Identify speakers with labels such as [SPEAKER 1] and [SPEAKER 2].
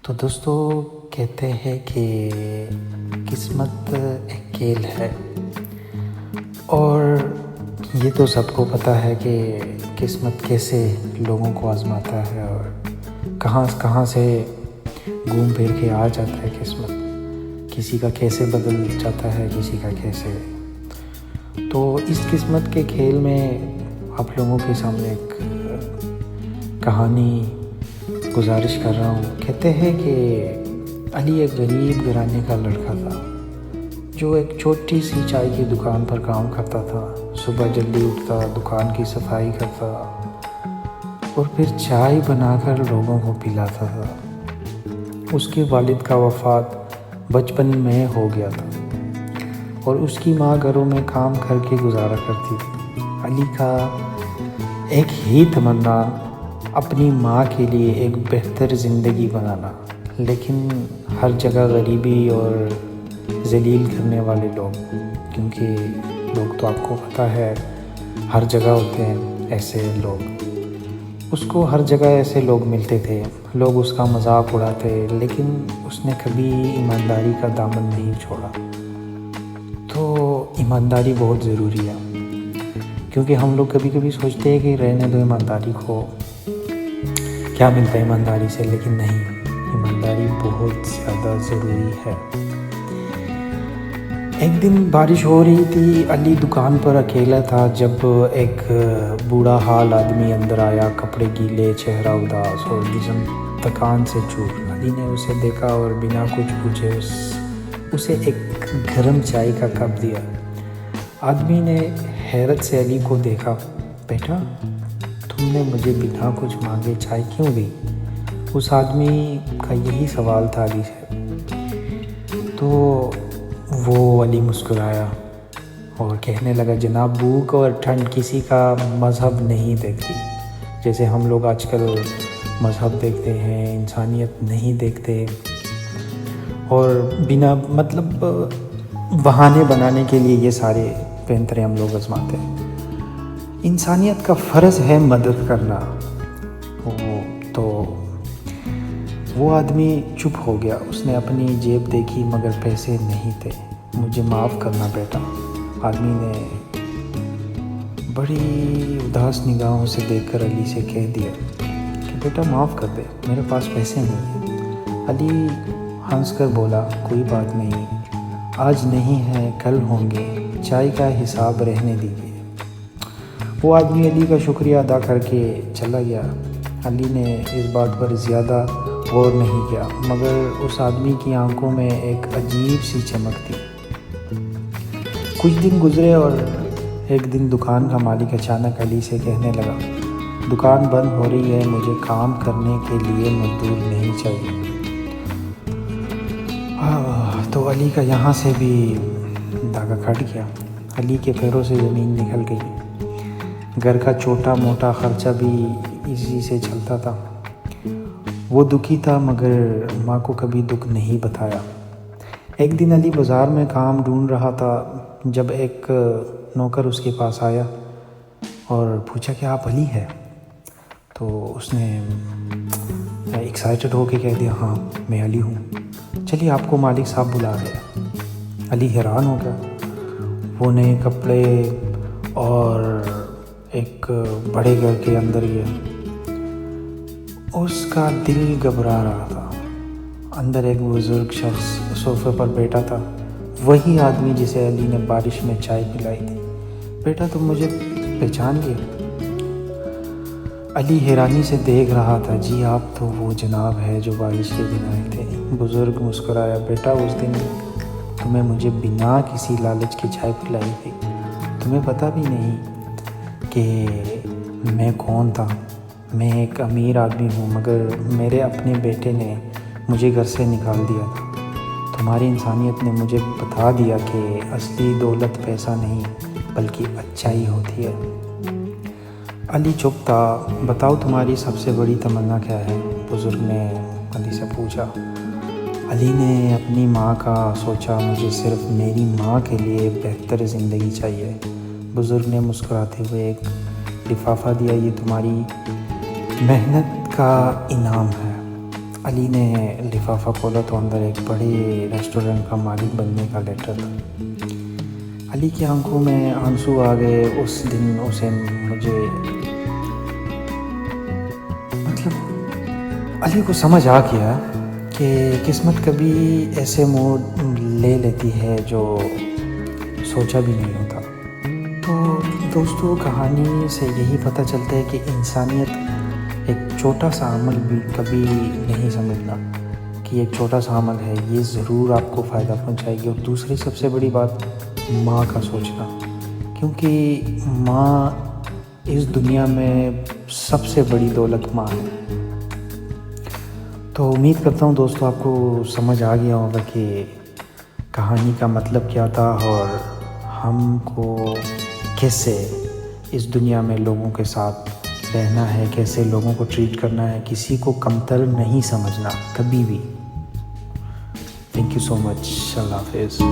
[SPEAKER 1] تو دوستو کہتے ہیں کہ قسمت ایک کھیل ہے، اور یہ تو سب کو پتہ ہے کہ قسمت کیسے لوگوں کو آزماتا ہے اور کہاں کہاں سے گھوم پھر کے آ جاتا ہے قسمت، کسی کا کیسے بدل جاتا ہے، کسی کا کیسے۔ تو اس قسمت کے کھیل میں آپ لوگوں کے سامنے ایک کہانی گزارش کر رہا ہوں۔ کہتے ہیں کہ علی ایک غریب گھرانے کا لڑکا تھا جو ایک چھوٹی سی چائے کی دکان پر کام کرتا تھا۔ صبح جلدی اٹھتا، دکان کی صفائی کرتا اور پھر چائے بنا کر لوگوں کو پلاتا تھا۔ اس کے والد کا وفات بچپن میں ہو گیا تھا اور اس کی ماں گھروں میں کام کر کے گزارا کرتی تھی۔ علی کا ایک ہی تمنا اپنی ماں کے لیے ایک بہتر زندگی بنانا، لیکن ہر جگہ غریبی اور ذلیل کرنے والے لوگ، کیونکہ لوگ تو آپ کو پتہ ہے ہر جگہ ہوتے ہیں ایسے لوگ، اس کو ہر جگہ ایسے لوگ ملتے تھے، لوگ اس کا مذاق اڑاتے، لیکن اس نے کبھی ایمانداری کا دامن نہیں چھوڑا۔ تو ایمانداری بہت ضروری ہے، کیونکہ ہم لوگ کبھی کبھی سوچتے ہیں کہ رہنے دو ایمانداری کو، کیا ملتا ہے ایمانداری سے، لیکن نہیں، ایمانداری بہت زیادہ ضروری ہے۔ ایک دن بارش ہو رہی تھی، علی دکان پر اکیلا تھا جب ایک بوڑھا حال آدمی اندر آیا، کپڑے گیلے، چہرہ اداس اور جسم تھکان سے چور۔ علی نے اسے دیکھا اور بنا کچھ پوچھے اسے ایک گرم چائے کا کپ دیا۔ آدمی نے حیرت سے علی کو دیکھا۔ بیٹا، تم نے مجھے بنا کچھ مانگے چائے کیوں دی؟ اس آدمی کا یہی سوال تھا علی سے۔ تو وہ علی مسکرایا اور کہنے لگا، جناب، بھوک اور ٹھنڈ کسی کا مذہب نہیں دیکھتی، جیسے ہم لوگ آج کل مذہب دیکھتے ہیں، انسانیت نہیں دیکھتے، اور بنا مطلب بہانے بنانے کے لیے یہ سارے پینترے ہم لوگ آزماتے ہیں۔ انسانیت کا فرض ہے مدد کرنا۔ تو وہ آدمی چپ ہو گیا، اس نے اپنی جیب دیکھی مگر پیسے نہیں تھے۔ مجھے معاف کرنا بیٹا، آدمی نے بڑی اداس نگاہوں سے دیکھ کر علی سے کہہ دیا کہ بیٹا معاف کر دے، میرے پاس پیسے نہیں ہیں۔ علی ہنس کر بولا، کوئی بات نہیں، آج نہیں ہے کل ہوں گے، چائے کا حساب رہنے دیجیے۔ وہ آدمی علی کا شکریہ ادا کر کے چلا گیا۔ علی نے اس بات پر زیادہ غور نہیں کیا، مگر اس آدمی کی آنکھوں میں ایک عجیب سی چمک تھی۔ کچھ دن گزرے اور ایک دن دکان کا مالک اچانک علی سے کہنے لگا، دکان بند ہو رہی ہے، مجھے کام کرنے کے لیے مزدور نہیں چاہیے۔ تو علی کا یہاں سے بھی دھاگا کھٹ گیا، علی کے پیروں سے زمین نکل گئی۔ گھر کا چھوٹا موٹا خرچہ بھی اسی سے چلتا تھا۔ وہ دکھی تھا مگر ماں کو کبھی دکھ نہیں بتایا۔ ایک دن علی بازار میں کام ڈھونڈ رہا تھا جب ایک نوکر اس کے پاس آیا اور پوچھا کہ آپ علی ہے؟ تو اس نے ایکسائٹڈ ہو کے کہہ دیا، ہاں میں علی ہوں، چلیے آپ کو مالک صاحب بلا رہے ہیں۔ علی حیران ہو گیا، وہ نئے کپڑے اور ایک بڑے گھر کے اندر گیا۔ اس کا دل گھبرا رہا تھا۔ اندر ایک بزرگ شخص صوفے پر بیٹھا تھا، وہی آدمی جسے علی نے بارش میں چائے پلائی تھی۔ بیٹا، تم مجھے پہچان گئے؟ علی حیرانی سے دیکھ رہا تھا۔ جی، آپ تو وہ جناب ہے جو بارش کے دن آئے تھے۔ بزرگ مسکرایا، بیٹا اس دن تمہیں مجھے بنا کسی لالچ کی چائے پلائی تھی، تمہیں پتہ بھی نہیں کہ میں کون تھا۔ میں ایک امیر آدمی ہوں، مگر میرے اپنے بیٹے نے مجھے گھر سے نکال دیا تھا۔ تمہاری انسانیت نے مجھے بتا دیا کہ اصلی دولت پیسہ نہیں بلکہ اچائی ہوتی ہے۔ علی چپ تھا۔ بتاؤ تمہاری سب سے بڑی تمنا کیا ہے؟ بزرگ نے علی سے پوچھا۔ علی نے اپنی ماں کا سوچا، مجھے صرف میری ماں کے لیے بہتر زندگی چاہیے۔ بزرگ نے مسکراتے ہوئے ایک لفافہ دیا، یہ تمہاری محنت کا انعام ہے۔ علی نے لفافہ کھولا تو اندر ایک بڑے ریسٹورنٹ کا مالک بننے کا لیٹر تھا۔ علی کی آنکھوں میں آنسو آ گئے۔ اس دن اسے علی کو سمجھ آ گیا کہ قسمت کبھی ایسے موڑ لے لیتی ہے جو سوچا بھی نہیں ہوتا۔ تو دوستو، کہانی سے یہی پتہ چلتا ہے کہ انسانیت ایک چھوٹا سا عمل بھی کبھی نہیں سمجھنا کہ ایک چھوٹا سا عمل ہے، یہ ضرور آپ کو فائدہ پہنچائے گی۔ اور دوسری سب سے بڑی بات، ماں کا سوچنا، کیونکہ ماں اس دنیا میں سب سے بڑی دولت ماں ہے۔ تو امید کرتا ہوں دوستو آپ کو سمجھ آ گیا ہوگا کہ کہانی کا مطلب کیا تھا اور ہم کو کیسے اس دنیا میں لوگوں کے ساتھ رہنا ہے، کیسے لوگوں کو ٹریٹ کرنا ہے، کسی کو کمتر نہیں سمجھنا کبھی بھی۔ تھینک یو سو مچ۔ اللہ حافظ۔